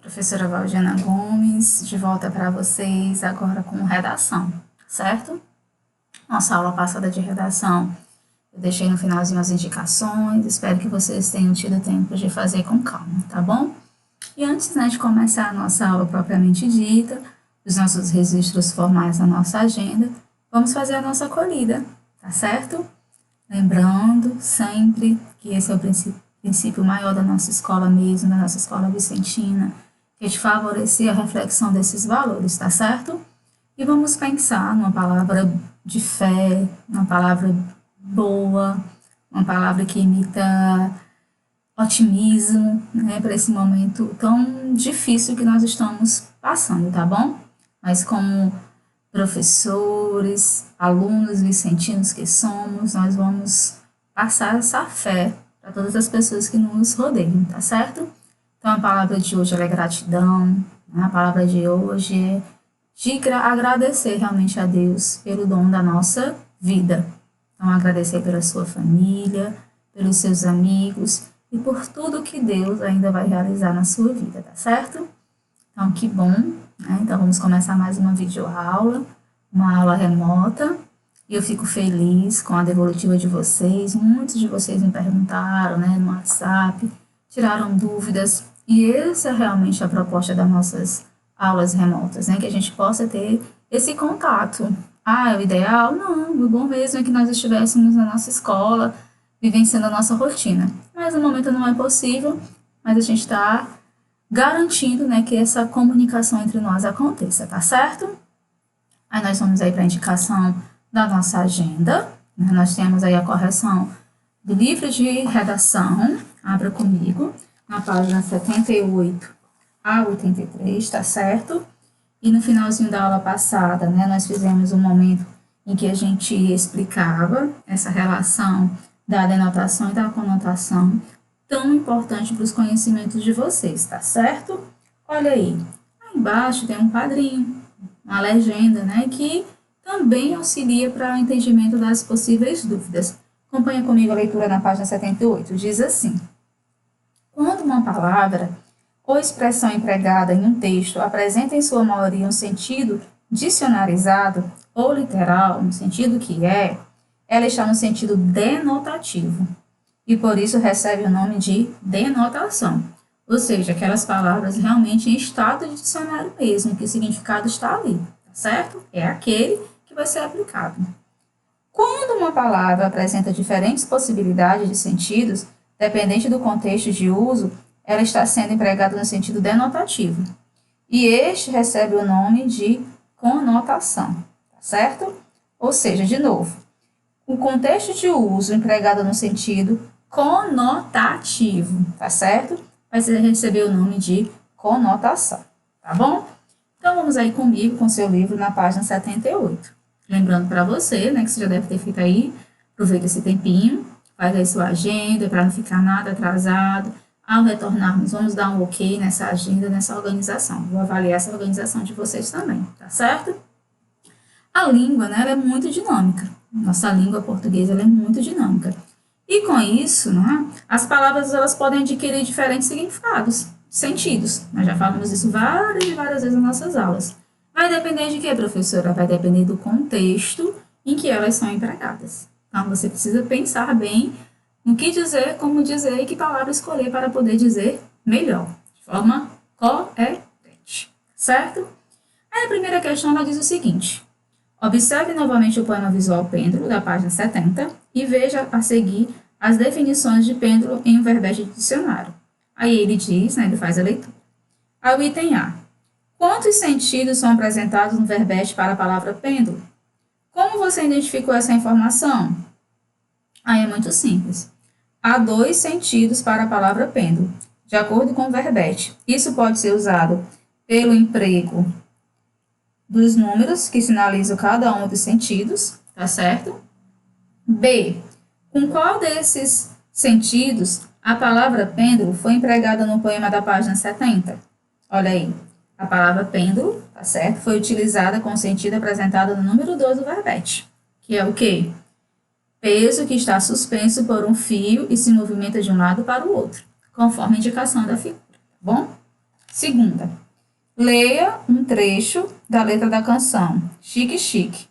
Professora Valdiana Gomes, de volta para vocês agora com redação, certo? Nossa aula passada de redação eu deixei no finalzinho as indicações, espero que vocês tenham tido tempo de fazer com calma, tá bom? E antes, de começar a nossa aula propriamente dita, os nossos registros formais da nossa agenda, vamos fazer a nossa acolhida, tá certo? Lembrando sempre que esse é o princípio maior da nossa escola mesmo, da nossa escola vicentina, que é de favorecer a reflexão desses valores, tá certo? E vamos pensar numa palavra de fé, uma palavra boa, uma palavra que imita otimismo, para esse momento tão difícil que nós estamos passando, tá bom? Mas como professores, alunos vicentinos que somos, nós vamos passar essa fé para todas as pessoas que nos rodeiam, tá certo? Então, a palavra de hoje é gratidão, a palavra de hoje é de agradecer realmente a Deus pelo dom da nossa vida. Então, agradecer pela sua família, pelos seus amigos e por tudo que Deus ainda vai realizar na sua vida, tá certo? Então, que bom, Então, vamos começar mais uma videoaula, uma aula remota. E eu fico feliz com a devolutiva de vocês. Muitos de vocês me perguntaram, no WhatsApp, tiraram dúvidas. E essa é realmente a proposta das nossas aulas remotas, que a gente possa ter esse contato. É o ideal? Não, o bom mesmo é que nós estivéssemos na nossa escola, vivenciando a nossa rotina. Mas no momento não é possível, mas a gente está garantindo, que essa comunicação entre nós aconteça, tá certo? Aí nós vamos aí para a indicação da nossa agenda. Nós temos aí a correção do livro de redação, abra comigo, na página 78 a 83, tá certo? E no finalzinho da aula passada, nós fizemos um momento em que a gente explicava essa relação da denotação e da conotação, tão importante para os conhecimentos de vocês, tá certo? Olha aí embaixo tem um quadrinho, uma legenda, que também auxilia para o entendimento das possíveis dúvidas. Acompanha comigo a leitura na página 78. Diz assim: quando uma palavra ou expressão empregada em um texto apresenta em sua maioria um sentido dicionarizado ou literal, no sentido que ela está no sentido denotativo e por isso recebe o nome de denotação. Ou seja, aquelas palavras realmente em estado de dicionário mesmo, que o significado está ali, tá certo? É aquele que vai ser aplicado. Quando uma palavra apresenta diferentes possibilidades de sentidos, dependente do contexto de uso, ela está sendo empregada no sentido denotativo. E este recebe o nome de conotação, tá certo? Ou seja, de novo, o contexto de uso empregado no sentido conotativo, tá certo? Vai receber o nome de conotação, tá bom? Então, vamos aí comigo, com seu livro, na página 78. Lembrando para você, que você já deve ter feito aí, aproveita esse tempinho, faz aí sua agenda para não ficar nada atrasado. Ao retornarmos, vamos dar um ok nessa agenda, nessa organização. Vou avaliar essa organização de vocês também, tá certo? A língua, ela é muito dinâmica. Nossa língua portuguesa, ela é muito dinâmica. E com isso, as palavras elas podem adquirir diferentes significados, sentidos. Nós já falamos isso várias e várias vezes nas nossas aulas. Vai depender de quê, professora? Vai depender do contexto em que elas são empregadas. Então, você precisa pensar bem no que dizer, como dizer e que palavra escolher para poder dizer melhor, de forma coerente, certo? Aí a primeira questão, ela diz o seguinte: observe novamente o plano visual pêndulo da página 70 e veja a seguir as definições de pêndulo em um verbete de dicionário. Aí ele diz, ele faz a leitura. Aí o item A: quantos sentidos são apresentados no verbete para a palavra pêndulo? Como você identificou essa informação? Aí é muito simples. Há 2 sentidos para a palavra pêndulo, de acordo com o verbete. Isso pode ser usado pelo emprego dos números, que sinalizam cada um dos sentidos, tá certo? B. Com qual desses sentidos a palavra pêndulo foi empregada no poema da página 70? Olha aí, a palavra pêndulo, tá certo? Foi utilizada com o sentido apresentado no número 2 do verbete, que é o quê? Peso que está suspenso por um fio e se movimenta de um lado para o outro, conforme a indicação da figura, tá bom? Segunda, leia um trecho da letra da canção Chique Chique.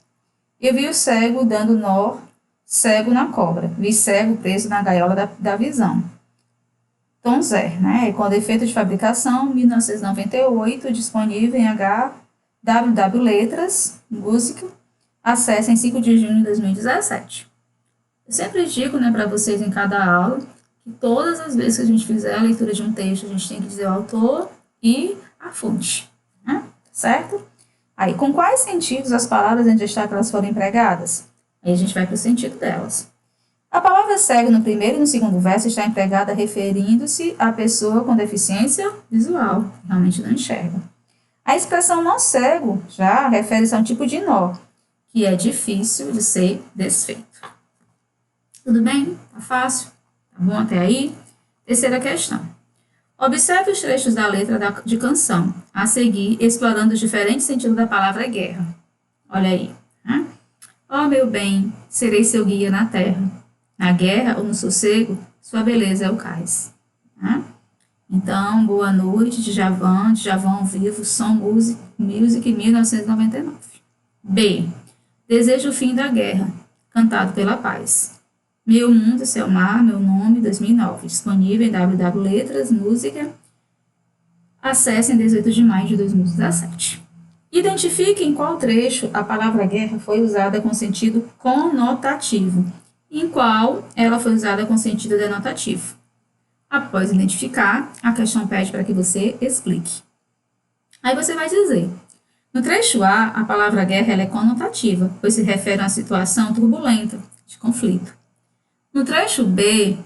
Eu vi o cego dando nó, cego na cobra. Vi cego preso na gaiola da visão. Tom Zé, né? Com defeito de fabricação, 1998, disponível em www Letras, Música. Acesse em 5 de junho de 2017. Eu sempre digo, né, para vocês em cada aula, que todas as vezes que a gente fizer a leitura de um texto, a gente tem que dizer o autor e a fonte, né? Certo? Aí, com quais sentidos as palavras em destaque elas foram empregadas? Aí a gente vai para o sentido delas. A palavra cego no primeiro e no segundo verso está empregada referindo-se à pessoa com deficiência visual, que realmente não enxerga. A expressão nó cego já refere-se a um tipo de nó, que é difícil de ser desfeito. Tudo bem? Tá fácil? Tá bom até aí? Terceira questão. Observe os trechos da letra de canção, a seguir, explorando os diferentes sentidos da palavra guerra. Olha aí. Né? Ó meu bem, serei seu guia na terra. Na guerra ou no sossego, sua beleza é o cais. Né? Então, Boa Noite, Djavan ao vivo, Som Music 1999. B. Desejo o fim da guerra, cantado pela paz. Meu Mundo, Seu Mar, Meu Nome, 2009. Disponível em www Letras, Música. Acesse em 18 de maio de 2017. Identifique em qual trecho a palavra guerra foi usada com sentido conotativo, em qual ela foi usada com sentido denotativo. Após identificar, a questão pede para que você explique. Aí você vai dizer: no trecho A, a palavra guerra ela é conotativa, pois se refere a uma situação turbulenta, de conflito. No trecho B,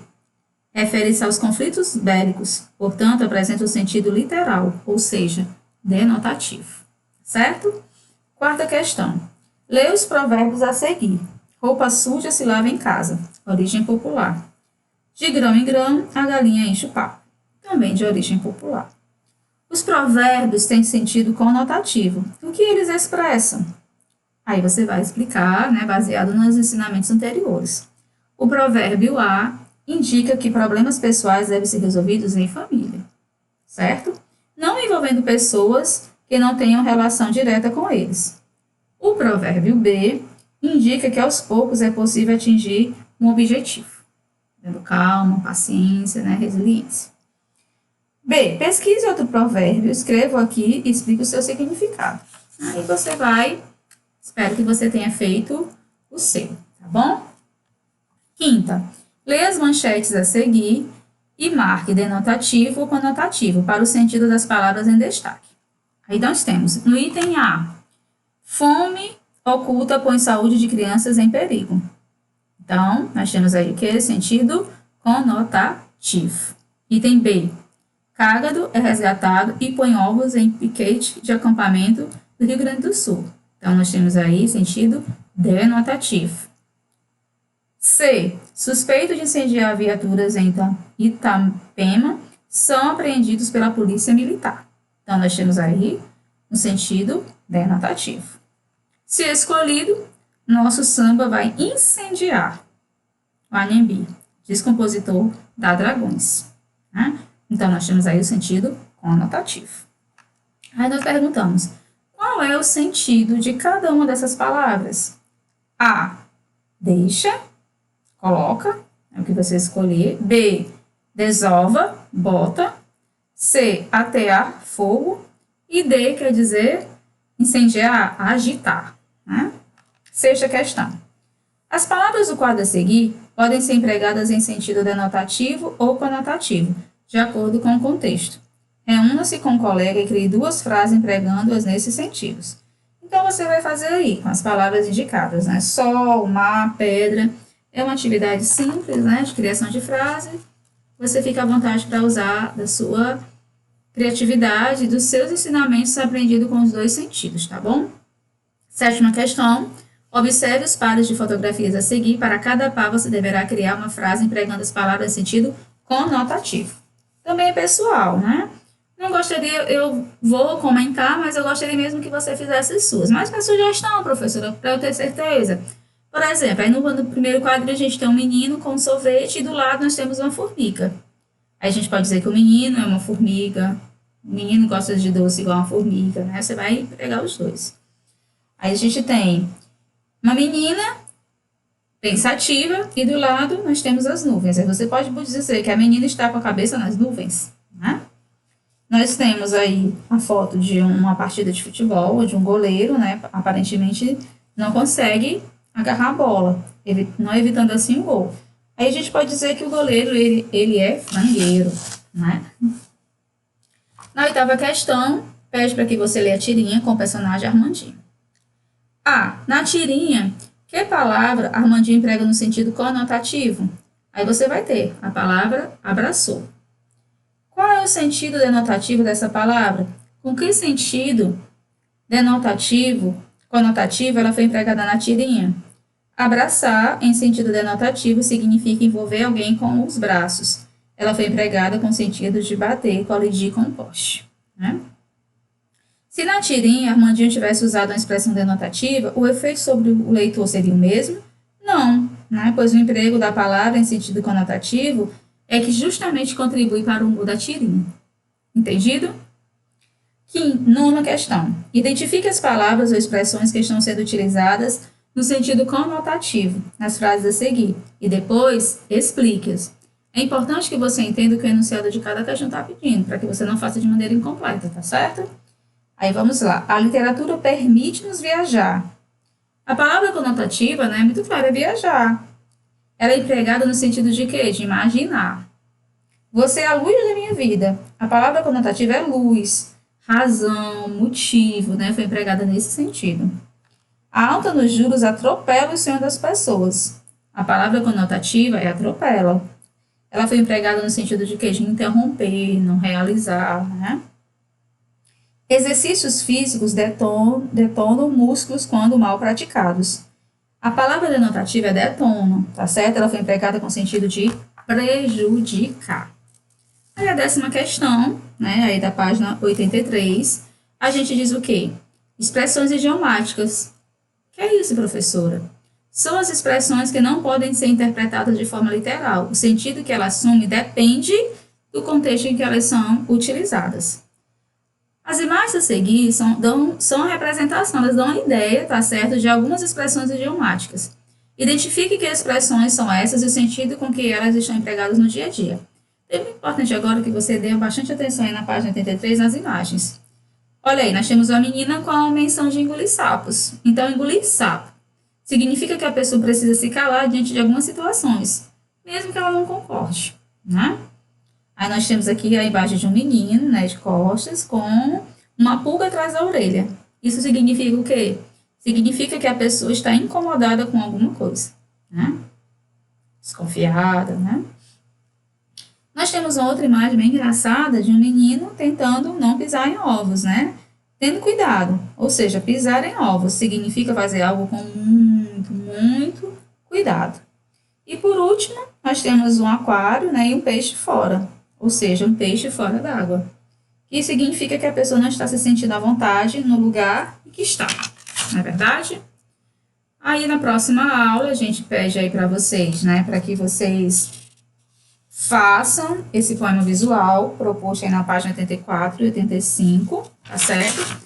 refere-se aos conflitos bélicos, portanto, apresenta o sentido literal, ou seja, denotativo. Certo? Quarta questão. Leia os provérbios a seguir. Roupa suja se lava em casa. Origem popular. De grão em grão, a galinha enche o papo. Também de origem popular. Os provérbios têm sentido conotativo. O que eles expressam? Aí você vai explicar, né, baseado nos ensinamentos anteriores. O provérbio A indica que problemas pessoais devem ser resolvidos em família, certo? Não envolvendo pessoas que não tenham relação direta com eles. O provérbio B indica que aos poucos é possível atingir um objetivo, tendo calma, paciência, né, resiliência. B. Pesquise outro provérbio, escreva aqui e explique o seu significado. Aí você vai, espero que você tenha feito o seu, tá bom? Quinta, leia as manchetes a seguir e marque denotativo ou conotativo para o sentido das palavras em destaque. Aí nós temos, no item A, fome oculta põe saúde de crianças em perigo. Então, nós temos aí o que? Sentido conotativo. Item B, cágado é resgatado e põe ovos em piquete de acampamento do Rio Grande do Sul. Então, nós temos aí sentido denotativo. C. Suspeito de incendiar viaturas em Itapema são apreendidos pela polícia militar. Então, nós temos aí um sentido denotativo. Se escolhido, nosso samba vai incendiar o Anhembi, diz compositor da Dragões. Né? Então, nós temos aí o sentido conotativo. Aí nós perguntamos, qual é o sentido de cada uma dessas palavras? A. Deixa, coloca, é o que você escolher. B. Desova, bota. C. Atear, fogo. E D quer dizer incendiar, agitar. Né? Sexta questão. As palavras do quadro a seguir podem ser empregadas em sentido denotativo ou conotativo, de acordo com o contexto. Reúna-se com um colega e crie duas frases empregando-as nesses sentidos. Então, você vai fazer aí, com as palavras indicadas, né? Sol, mar, pedra. É uma atividade simples, né? De criação de frase. Você fica à vontade para usar da sua criatividade, dos seus ensinamentos aprendidos com os dois sentidos, tá bom? Sétima questão. Observe os pares de fotografias a seguir. Para cada par, você deverá criar uma frase empregando as palavras em sentido conotativo. Também é pessoal, né? Não gostaria, eu vou comentar, mas eu gostaria mesmo que você fizesse as suas. Mas para sugestão, professora, para eu ter certeza. Por exemplo, aí no primeiro quadro a gente tem um menino com um sorvete e do lado nós temos uma formiga. Aí a gente pode dizer que o menino é uma formiga, O menino gosta de doce igual uma formiga, né? Você vai pegar os dois. Aí a gente tem uma menina pensativa e do lado nós temos as nuvens. Aí você pode dizer que a menina está com a cabeça nas nuvens, né? Nós temos aí a foto de uma partida de futebol, ou de um goleiro, né? Aparentemente não consegue agarrar a bola, não evitando assim o gol. Aí a gente pode dizer que o goleiro, ele é frangueiro, né? Na oitava questão, pede para que você leia a tirinha com o personagem Armandinho. Na tirinha, que palavra Armandinho emprega no sentido conotativo? Aí você vai ter a palavra abraçou. Qual é o sentido denotativo dessa palavra? Com que sentido conotativo, ela foi empregada na tirinha? Abraçar, em sentido denotativo, significa envolver alguém com os braços. Ela foi empregada com sentido de bater, colidir com o poste, né? Se na tirinha Armandinho tivesse usado uma expressão denotativa, o efeito sobre o leitor seria o mesmo? Não, né? Pois o emprego da palavra em sentido conotativo é que justamente contribui para o humor da tirinha. Entendido? Nona questão. Identifique as palavras ou expressões que estão sendo utilizadas no sentido conotativo nas frases a seguir e depois explique-as. É importante que você entenda o que o enunciado de cada questão está pedindo, para que você não faça de maneira incompleta, tá certo? Aí vamos lá. A literatura permite-nos viajar. A palavra conotativa, né, é muito clara, é viajar. Ela é empregada no sentido de quê? De imaginar. Você é a luz da minha vida. A palavra conotativa é luz, razão, motivo, né? Foi empregada nesse sentido. A alta nos juros atropela o sonho das pessoas. A palavra conotativa é atropela. Ela foi empregada no sentido de quê? De interromper, não realizar, né? Exercícios físicos detonam músculos quando mal praticados. A palavra denotativa é detono, tá certo? Ela foi empregada com sentido de prejudicar. Aí a 10ª questão, né, aí da página 83, a gente diz o quê? Expressões idiomáticas. Que é isso, professora? São as expressões que não podem ser interpretadas de forma literal. O sentido que ela assume depende do contexto em que elas são utilizadas. As imagens a seguir são a representação, elas dão uma ideia, tá certo, de algumas expressões idiomáticas. Identifique que expressões são essas e o sentido com que elas estão empregadas no dia a dia. É muito importante agora que você dê bastante atenção aí na página 83 nas imagens. Olha aí, nós temos uma menina com a menção de engolir sapos. Então, engolir sapo significa que a pessoa precisa se calar diante de algumas situações, mesmo que ela não concorde, né? Aí nós temos aqui a imagem de um menino, né, de costas, com uma pulga atrás da orelha. Isso significa o quê? Significa que a pessoa está incomodada com alguma coisa, né? Desconfiada, né? Nós temos outra imagem bem engraçada de um menino tentando não pisar em ovos, né? Tendo cuidado, ou seja, pisar em ovos significa fazer algo com muito cuidado. E por último, nós temos um aquário, né, e um peixe fora, ou seja, um peixe fora d'água, que significa que a pessoa não está se sentindo à vontade no lugar em que está, não é verdade? Aí na próxima aula a gente pede aí para vocês, né, para que vocês façam esse poema visual proposto aí na página 84 e 85, tá certo?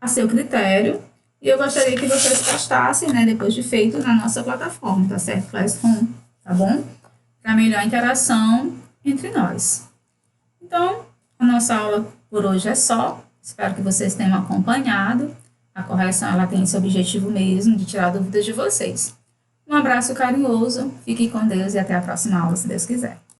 A seu critério. E eu gostaria que vocês postassem, né, depois de feito, na nossa plataforma, tá certo? Classroom, tá bom? Para melhor interação entre nós. Então, a nossa aula por hoje é só. Espero que vocês tenham acompanhado. A correção, ela tem esse objetivo mesmo, de tirar dúvidas de vocês. Um abraço carinhoso, fiquem com Deus e até a próxima aula, se Deus quiser.